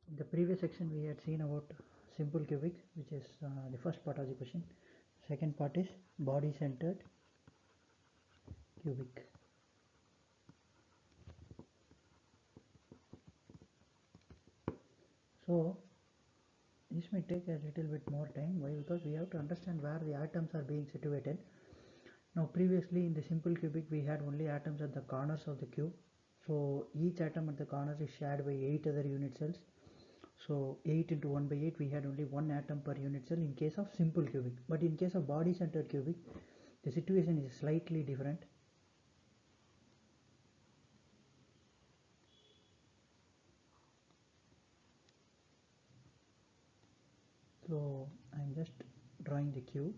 In the previous section we had seen about simple cubic, which is the first part of the question. Second part is body centered cubic. So this may take a little bit more time. Why? Because we have to understand where the atoms are being situated. Now previously in the simple cubic we had only atoms at the corners of the cube. So each atom at the corners is shared by 8 other unit cells. So 8 into 1 by 8 we had only one atom per unit cell in case of simple cubic. But in case of body centered cubic the situation is slightly different. So I am just drawing the cube.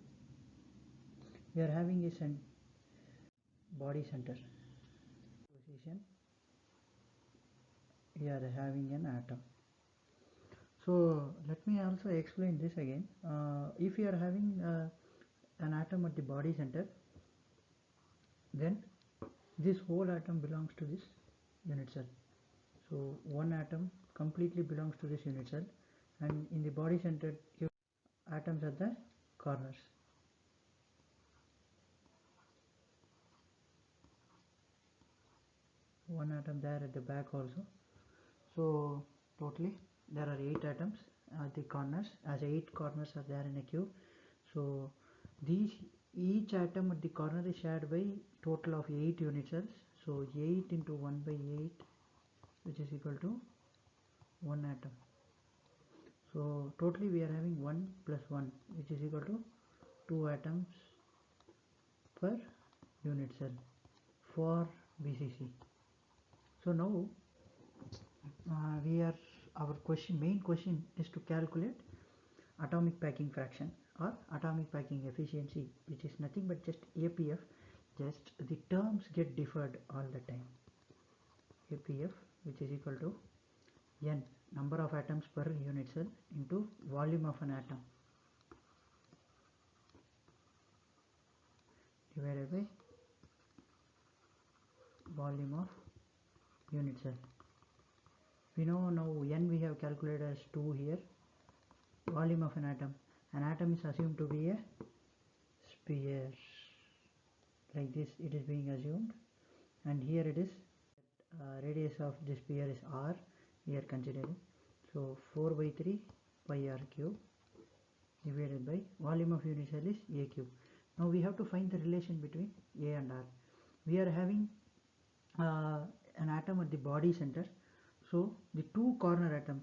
We are having a body center position. We are having an atom. So let me also explain this again. If you are having an atom at the body center, then this whole atom belongs to this unit cell. So one atom completely belongs to this unit cell, and in the body center atoms at the corners. One atom there at the back also. So totally there are 8 atoms at the corners, as 8 corners are there in a cube. So these each atom at the corner is shared by total of 8 unit cells. So 8 into 1 by 8, which is equal to 1 atom. So totally we are having 1 plus 1, which is equal to 2 atoms per unit cell for BCC. So now our main question is to calculate atomic packing fraction or atomic packing efficiency, which is nothing but just APF. Just the terms get differed all the time. APF, which is equal to N, number of atoms per unit cell, into volume of an atom divided by volume of unit cell. We know now N we have calculated as 2 here. Volume of an atom is assumed to be a sphere. Like this it is being assumed, and here it is radius of the sphere is r, we are considering. So 4 by 3 pi r cube divided by volume of unit cell is a cube. Now we have to find the relation between a and r. We are having an atom at the body center. So the two corner atoms,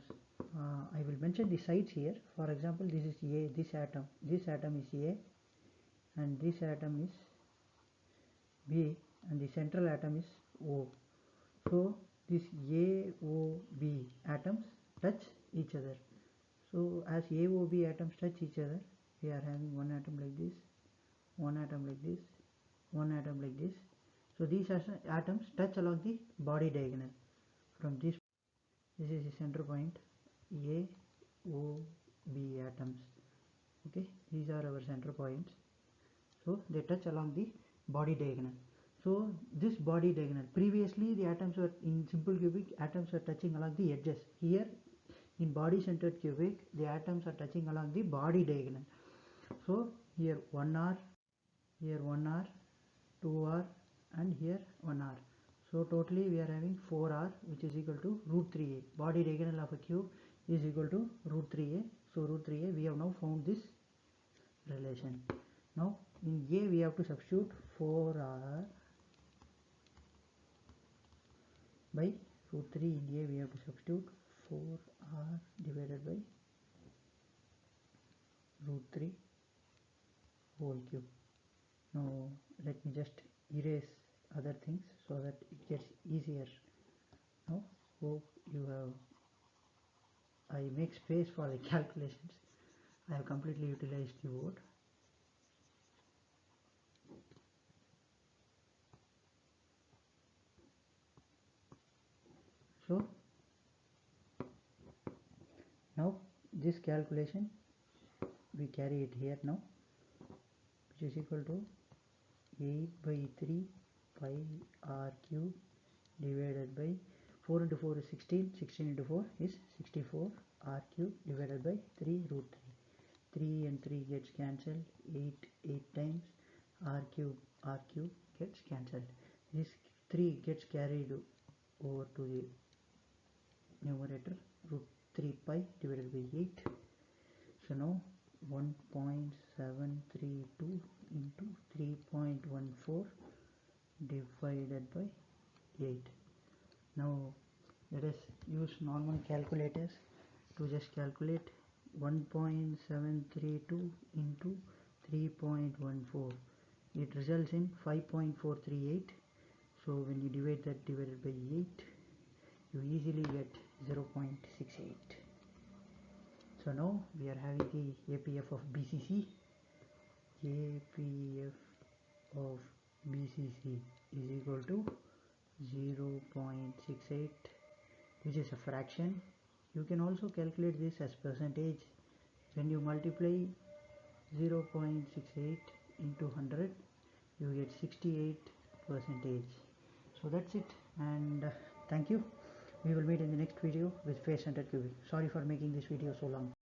I will mention the sides here. For example, this is A, this atom is A, and this atom is B, and the central atom is O. So these AOB atoms touch each other. So as AOB atoms touch each other, we are having one atom like this, one atom like this, one atom like this. So these atoms touch along the body diagonal. From this is the center point, AOB atoms. Okay, these are our center points. So they touch along the body diagonal. So this body diagonal, previously the atoms were in simple cubic, atoms were touching along the edges. Here in body centered cubic, the atoms are touching along the body diagonal. So here 1r, here 1r, 2r, and here 1r. So totally we are having 4r, which is equal to root 3a. Body diagonal of a cube is equal to root 3a. So root 3a, we have now found this relation. Now in a we have to substitute 4r by root 3. In a we have to substitute 4r divided by root 3 whole cube. Now let me just erase other things so that it gets easier. Now hope you have, I make space for the calculations. I have completely utilized the board. So now this calculation we carry it here now, which is equal to 8 by 3 pi r cube divided by 4 into 4 is 16, 16 into 4 is 64 r cube divided by 3 root 3. 3 and 3 gets cancelled, 8 times r cube gets cancelled. This 3 gets carried over to the numerator, root 3 pi divided by 8. So now 1.732 into 3.14 divided by 8. Now let us use normal calculators to just calculate 1.732 into 3.14. It results in 5.438. So when you divide that divided by 8, you easily get 0.68. So now we are having the APF of BCC. APF of BCC is equal to 0.68, which is a fraction. You can also calculate this as percentage. When you multiply 0.68 into 100, you get 68%. So that's it, and thank you. We will meet in the next video with face centered cubic. Sorry for making this video so long.